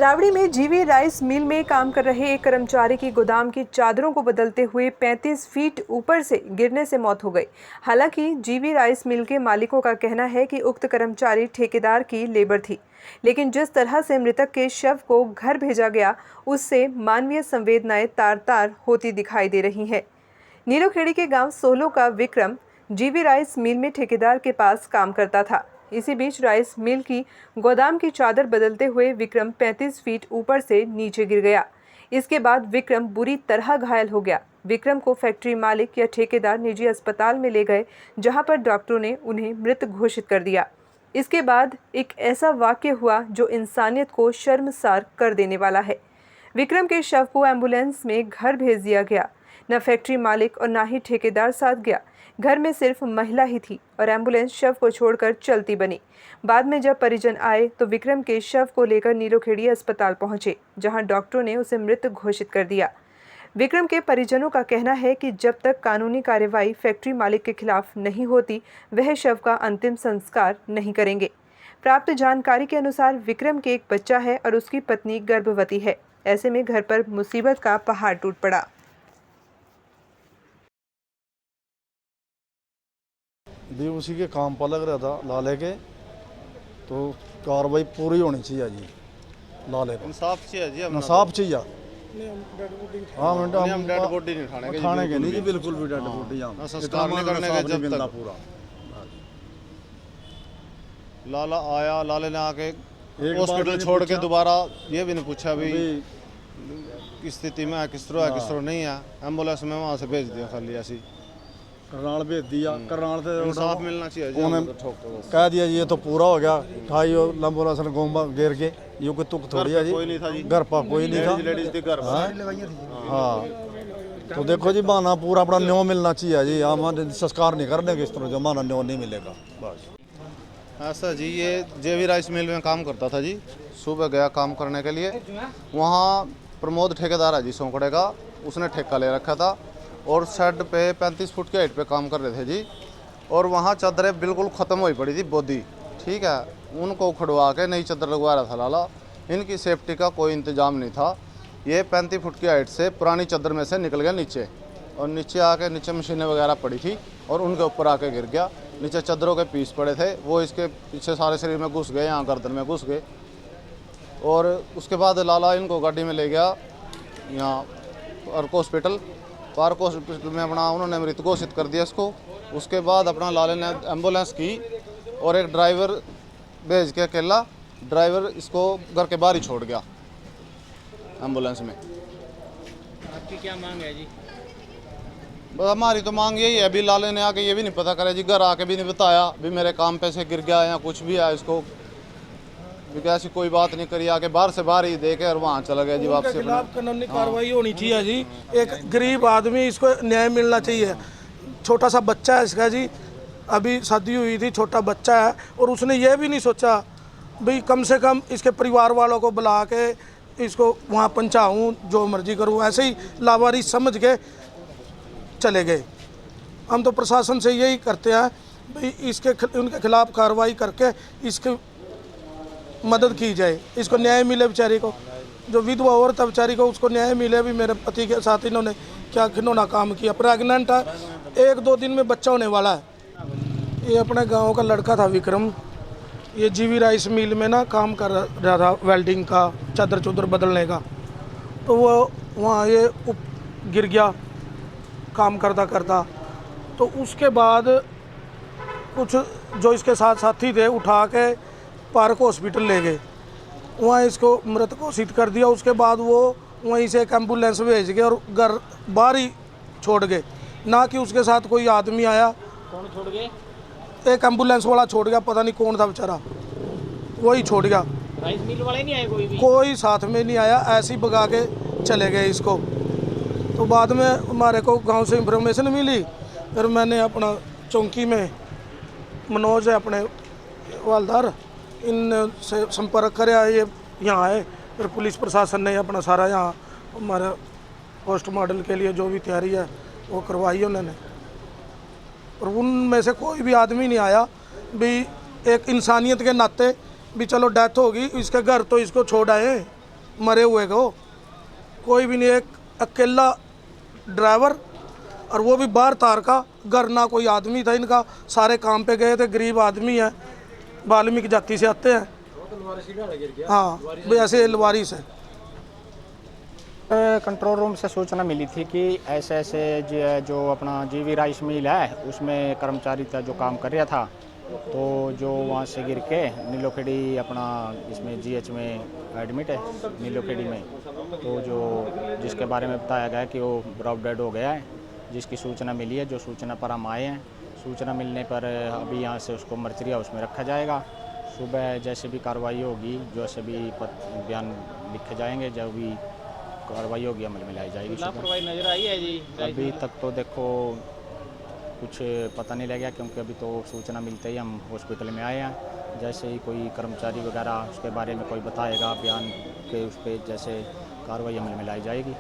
Rowdy में जीवी rice mill में काम कर रहे एक कर्मचारी की गोदाम की चादरों को बदलते हुए 35 फीट ऊपर से गिरने से मौत हो गई। हालांकि जीवी राइस मिल के मालिकों का कहना है कि उक्त कर्मचारी ठेकेदार की लेबर थी, लेकिन जिस तरह से मृतक के शव को घर भेजा गया, उससे मानवीय संवेदनाएं तार-तार होती दिखाई दे रही हैं। नीलोखेड़ी के गांव सोलो का विक्रम जीवी राइस मिल में ठेकेदार के पास काम करता था। इसी बीच राइस मिल की गोदाम की चादर बदलते हुए विक्रम 35 फीट ऊपर से नीचे गिर गया। इसके बाद विक्रम बुरी तरह घायल हो गया। विक्रम को फैक्ट्री मालिक या ठेकेदार निजी अस्पताल में ले गए, जहां पर डॉक्टरों ने उन्हें मृत घोषित कर दिया। इसके बाद एक ऐसा वाक्य हुआ जो इंसानियत को शर्मसार कर देने वाला है। विक्रम के शव को एम्बुलेंस में घर भेज दिया गया। न फैक्ट्री मालिक और न ही ठेकेदार साथ गया। घर में सिर्फ महिला ही थी और एम्बुलेंस शव को छोड़कर चलती बनी। बाद में जब परिजन आए तो विक्रम के शव को लेकर नीलोखेड़ी अस्पताल पहुंचे, जहां डॉक्टरों ने उसे मृत घोषित कर दिया। विक्रम के परिजनों का कहना है कि जब तक कानूनी कार्रवाई फैक्ट्री मालिक के खिलाफ नहीं होती, वह शव का अंतिम संस्कार नहीं करेंगे। प्राप्त जानकारी के अनुसार विक्रम के एक बच्चा है और उसकी पत्नी गर्भवती है। ऐसे में घर पर मुसीबत का पहाड़ टूट पड़ा। भी उसी के काम पर लग रहा था लाले के, तो कार्रवाई पूरी होनी चाहिए जी। लाले को इंसाफ चाहिए जी, इंसाफ चाहिए। हाँ हम डेड बॉडी नहीं उठाने के नहीं जी, बिल्कुल भी डेड बॉडी हम संस्कार नहीं करने के जब तक पूरा। लाला आया, लाले ने आके हॉस्पिटल छोड़ के दोबारा ये भी नहीं पूछा भी किस स्थिति में है, किस तरह नहीं है। एम्बुलेंस में वहाँ से भेज दिया खाली ऐसी। करनाल भेज दिया, करनाल से इंसाफ मिलना चाहिए जी। उन्हें कह दिया ये तो पूरा हो गया। ठाई एम्बुलेंस ने गोंबा गिर के, ये कोई तुक थोड़ी है जी। कोई नहीं था जी, घर पर कोई नहीं था। लेडीज के घर हाँ, तो देखो जी बहाना पूरा अपना न्यो मिलना चाहिए जी। हम संस्कार नहीं करने के इस तरह, जो हमारा न्यो नहीं मिलेगा बस। ऐसा जी, ये जेवी राइस मिल में काम करता था जी। सुबह गया काम करने के लिए, वहाँ प्रमोद ठेकेदार है जी सोंकड़े का, उसने ठेका ले रखा था और शेड पे 35 फुट की हाइट पे काम कर रहे थे जी। और वहाँ चादरें बिल्कुल ख़त्म हुई पड़ी थी बोदी, ठीक है। उनको उखड़वा के नई चादर लगवा रहा था लाला। इनकी सेफ्टी का कोई इंतजाम नहीं था। ये 35 फुट की हाइट से पुरानी चादर में से निकल गया नीचे, और नीचे आके नीचे मशीनें वगैरह पड़ी थी और उनके ऊपर आके गिर गया। नीचे चादरों के पीस पड़े थे, वो इसके पीछे सारे शरीर में घुस गए, यहाँ गर्दन में घुस गए। और उसके बाद लाला इनको गाड़ी में ले गया यहाँ पार्क हॉस्पिटल। पार्क हॉस्पिटल में अपना उन्होंने मृत घोषित कर दिया इसको। उसके बाद अपना लाले ने एम्बुलेंस की और एक ड्राइवर भेज के, अकेला ड्राइवर इसको घर के बाहर ही छोड़ गया एम्बुलेंस में। आपकी क्या मांग है जी? बस हमारी तो मांग यही है, अभी लाले ने आके ये भी नहीं पता करे जी, घर आके भी नहीं बताया भी मेरे काम पे से गिर गया या कुछ भी है। इसको ऐसी कोई बात नहीं करी, आके बाहर से बाहर ही देखे और वहाँ चला गया जी वापस। खिलाफ कानूनी कार्रवाई होनी चाहिए जी। एक गरीब आदमी, इसको न्याय मिलना चाहिए। छोटा सा बच्चा है इसका जी, अभी शादी हुई थी, छोटा बच्चा है, और उसने ये भी नहीं सोचा भाई कम से कम इसके परिवार वालों को बुला के इसको वहाँ पहुँचाऊँ, जो मर्जी करूँ। ऐसे ही लावारिस समझ के चले गए। हम तो प्रशासन से यही करते हैं भाई उनके खिलाफ कार्रवाई करके इसके मदद की जाए, इसको न्याय मिले बेचारी को। जो विधवा औरत है बेचारी को, उसको न्याय मिले भी मेरे पति के साथ इन्होंने क्या खिलौना काम किया। प्रेगनेंट है, 1-2 दिन में बच्चा होने वाला है। ये अपने गांव का लड़का था विक्रम। ये जीवी राइस मिल में ना काम कर रहा था, वेल्डिंग का, चादर चुदर बदलने का। तो वो वहाँ ये गिर गया काम करता करता। तो उसके बाद कुछ जो इसके साथ साथी थे उठा के पार्क हॉस्पिटल ले गए, वहाँ इसको मृत घोषित कर दिया। उसके बाद वो वहीं से एक एम्बुलेंस भेज गए और घर बाहर ही छोड़ गए, ना कि उसके साथ कोई आदमी आया। कौन छोड़ गए? एक एम्बुलेंस वाला छोड़ गया, पता नहीं कौन था बेचारा, वही छोड़ गया। राइस मिल वाले नहीं आए? कोई साथ में नहीं आया, ऐसे ही भगा के चले गए इसको। तो बाद में हमारे को गाँव से इंफॉर्मेशन मिली, फिर मैंने अपना चौकी में मनोज है अपने वालदार, इन से संपर्क करे, ये यहाँ आए। फिर पुलिस प्रशासन ने अपना सारा यहाँ हमारा पोस्ट मॉडल के लिए जो भी तैयारी है वो करवाई उन्होंने। और उनमें से कोई भी आदमी नहीं आया भी एक इंसानियत के नाते भी चलो डेथ होगी, इसके घर तो इसको छोड़ आए। मरे हुए को, कोई भी नहीं, एक अकेला ड्राइवर और वो भी बाहर तार का, घर ना कोई आदमी था इनका, सारे काम पे गए थे, गरीब आदमी है, वाल्मीकि जाति से आते हैं। हाँ भाई ऐसे लवारी से कंट्रोल रूम से सूचना मिली थी कि ऐसे ऐसे जो अपना जीवी राइस मिल है उसमें कर्मचारी था जो काम कर रहा था, तो जो वहाँ से गिर के नीलोखेड़ी अपना इसमें जीएच में एडमिट है नीलोखेड़ी में, तो जो जिसके बारे में बताया गया कि वो ब्रॉड डेड हो गया है, जिसकी सूचना मिली है, जो सूचना पर हम आए हैं। सूचना मिलने पर अभी यहाँ से उसको मर्चरी हाउस में रखा जाएगा। सुबह जैसे भी कार्रवाई होगी, जैसे भी बयान लिखे जाएंगे, जब भी कार्रवाई होगी अमल में लाई जाएगी। लापरवाही नजर आई है जी? अभी तक तो देखो कुछ पता नहीं लगा, क्योंकि अभी तो सूचना मिलते ही हम हॉस्पिटल में आए हैं। जैसे ही कोई कर्मचारी वगैरह उसके बारे में कोई बताएगा बयान के, उस पर जैसे कार्रवाई अमल में लाई जाएगी।